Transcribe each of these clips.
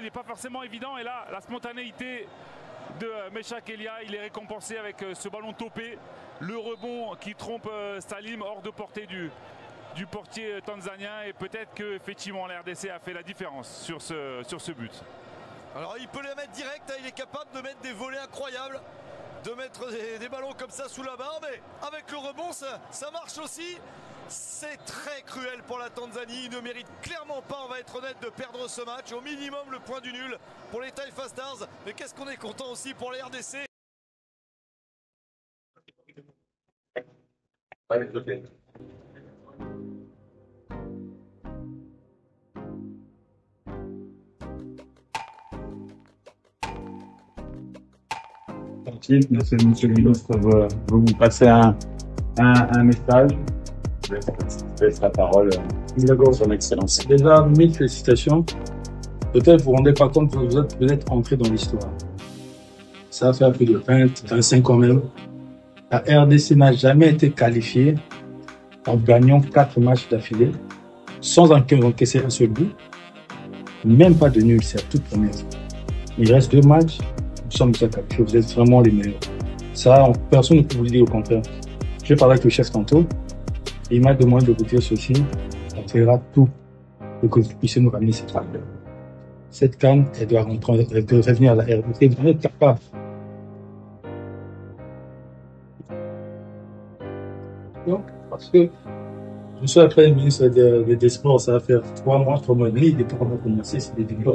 il n'est pas forcément évident. Et là, la spontanéité de Meshak Elia, il est récompensé avec ce ballon topé. Le rebond qui trompe Salim hors de portée du portier tanzanien. Et peut-être qu'effectivement la RDC a fait la différence sur ce but. Alors il peut les mettre direct, hein, il est capable de mettre des volets incroyables, de mettre des ballons comme ça sous la barre, mais avec le rebond ça marche aussi. C'est très cruel pour la Tanzanie, il ne mérite clairement pas, on va être honnête, de perdre ce match. Au minimum le point du nul pour les Taifa Stars, mais qu'est-ce qu'on est content aussi pour les RDC. Monsieur le ministre veut vous passer un message. Je laisse la parole à son excellence. Déjà, 1000 félicitations. Peut-être vous ne vous rendez pas compte que vous êtes entré dans l'histoire. Ça fait plus de 25 ans même. La RDC n'a jamais été qualifiée en gagnant 4 matchs d'affilée, sans encaisser un seul but. Même pas de nul, c'est la toute première. Il reste 2 matchs. Nous sommes déjà qualifiés, vous êtes vraiment les meilleurs. Ça, personne ne peut vous le dire au contraire. Je parle avec le chef tantôt. Il m'a demandé de vous dire ceci. On fera tout pour que vous puissiez nous ramener cette CAN. Cette CAN, elle doit revenir à la RDC. Vous n'êtes capable. Donc, parce que je suis après le ministre des Sports, ça va faire 3 mois et demi, depuis qu'on a commencé, c'est des débuts.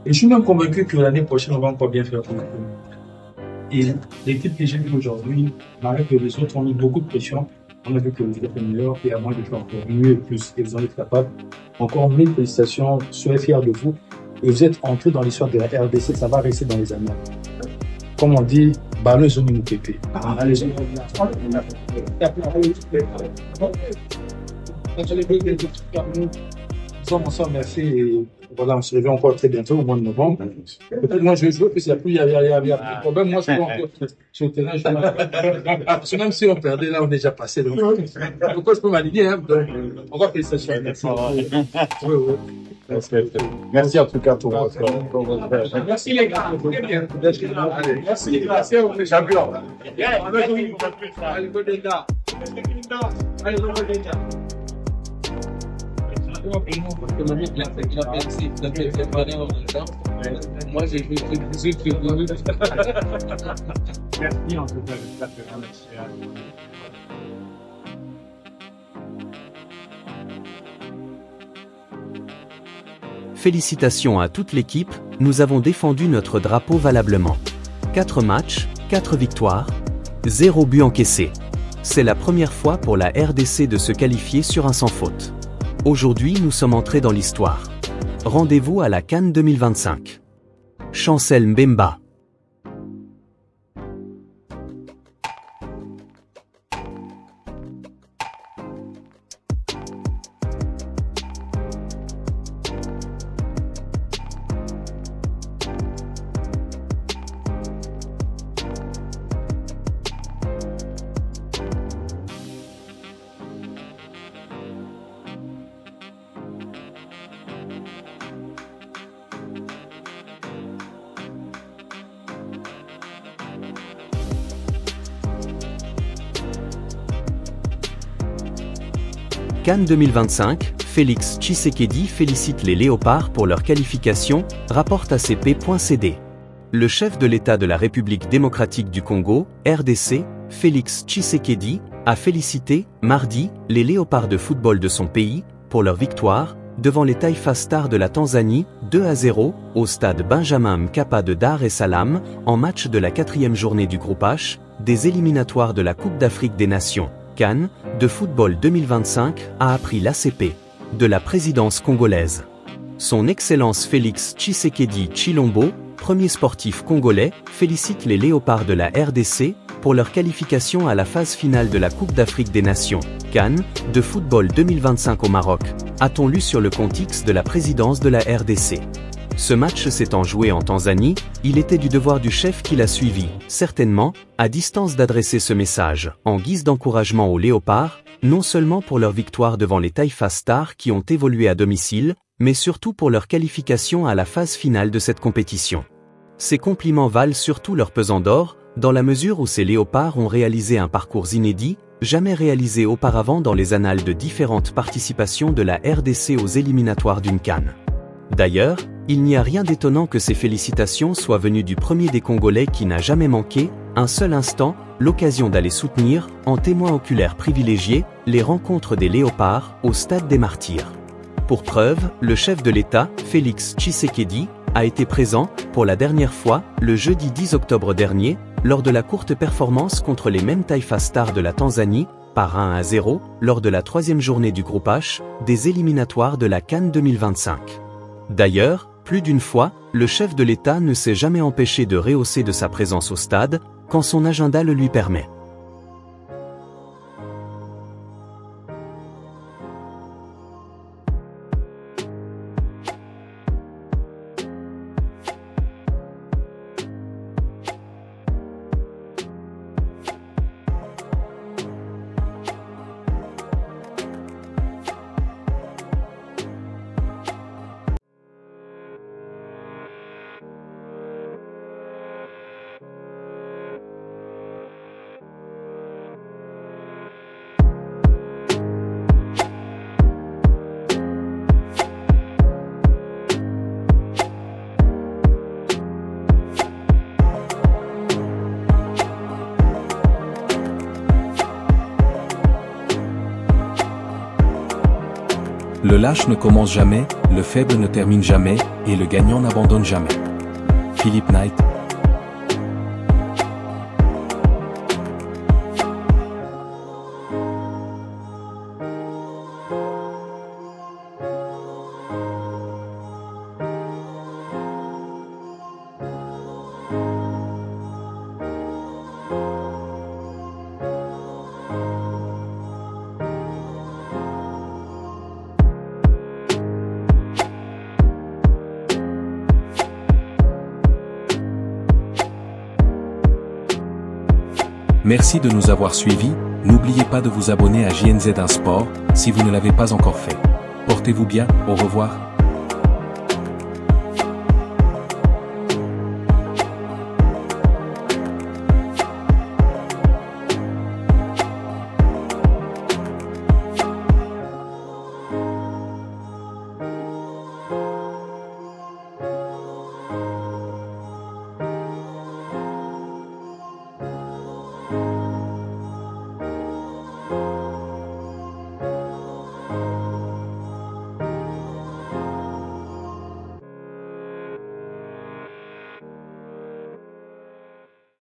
Et je suis même convaincu que l'année prochaine, on va encore bien faire. Et l'équipe que j'ai vue aujourd'hui, malgré que les autres ont mis beaucoup de pression, on a vu que vous êtes meilleur et à moins de faire encore mieux et plus, et vous en êtes capable. Encore 1000 félicitations, soyez fiers de vous. Et vous êtes entré dans l'histoire de la RDC, ça va rester dans les années. Comme on dit, balleuse au pépé. Nous sommes ensemble, merci. Et voilà, on se revoit encore très bientôt, au mois de novembre. Peut-être moi je vais jouer, puis s'il n'y a plus, il y a de problème. Moi, je suis encore sur le terrain. Parce que même si on perdait, là, on est déjà passé. Donc, pourquoi je peux m'aligner, hein? Donc, encore félicitations. Merci. Merci en tout cas pour votre. Merci les gars. Très bien. Merci. Merci à vous. Champion. Allez, go les gars. Allez, go les gars. Moi, j'ai fait Merci en tout cas. Félicitations à toute l'équipe, nous avons défendu notre drapeau valablement. 4 matchs, 4 victoires, 0 but encaissé. C'est la première fois pour la RDC de se qualifier sur un sans faute. Aujourd'hui, nous sommes entrés dans l'histoire. Rendez-vous à la CAN 2025. Chancel Mbemba. CAN 2025, Félix Tshisekedi félicite les Léopards pour leur qualification, rapporte ACP.cd. Le chef de l'État de la République démocratique du Congo, RDC, Félix Tshisekedi, a félicité, mardi, les Léopards de football de son pays, pour leur victoire, devant les Taifa Stars de la Tanzanie, 2-0, au stade Benjamin Mkapa de Dar es Salaam, en match de la 4e journée du groupe H, des éliminatoires de la Coupe d'Afrique des Nations. CAN, de football 2025, a appris l'ACP, de la présidence congolaise. Son Excellence Félix Tshisekedi Tshilombo, premier sportif congolais, félicite les Léopards de la RDC pour leur qualification à la phase finale de la Coupe d'Afrique des Nations, CAN, de football 2025 au Maroc, a-t-on lu sur le compte X de la présidence de la RDC. Ce match s'étant joué en Tanzanie, il était du devoir du chef qui l'a suivi, certainement, à distance d'adresser ce message, en guise d'encouragement aux Léopards, non seulement pour leur victoire devant les Taifa Stars qui ont évolué à domicile, mais surtout pour leur qualification à la phase finale de cette compétition. Ces compliments valent surtout leur pesant d'or, dans la mesure où ces Léopards ont réalisé un parcours inédit, jamais réalisé auparavant dans les annales de différentes participations de la RDC aux éliminatoires d'une CAN. D'ailleurs, il n'y a rien d'étonnant que ces félicitations soient venues du premier des Congolais qui n'a jamais manqué, un seul instant, l'occasion d'aller soutenir, en témoin oculaire privilégié, les rencontres des Léopards, au Stade des Martyrs. Pour preuve, le chef de l'État, Félix Tshisekedi, a été présent, pour la dernière fois, le jeudi 10 octobre dernier, lors de la courte performance contre les mêmes Taifa Stars de la Tanzanie, par 1-0, lors de la 3e journée du groupe H, des éliminatoires de la CAN 2025. D'ailleurs, plus d'une fois, le chef de l'État ne s'est jamais empêché de rehausser de sa présence au stade, quand son agenda le lui permet. Le lâche ne commence jamais, le faible ne termine jamais, et le gagnant n'abandonne jamais. Philippe Knight. Merci de nous avoir suivis, n'oubliez pas de vous abonner à JNZ1 Sport, si vous ne l'avez pas encore fait. Portez-vous bien, au revoir.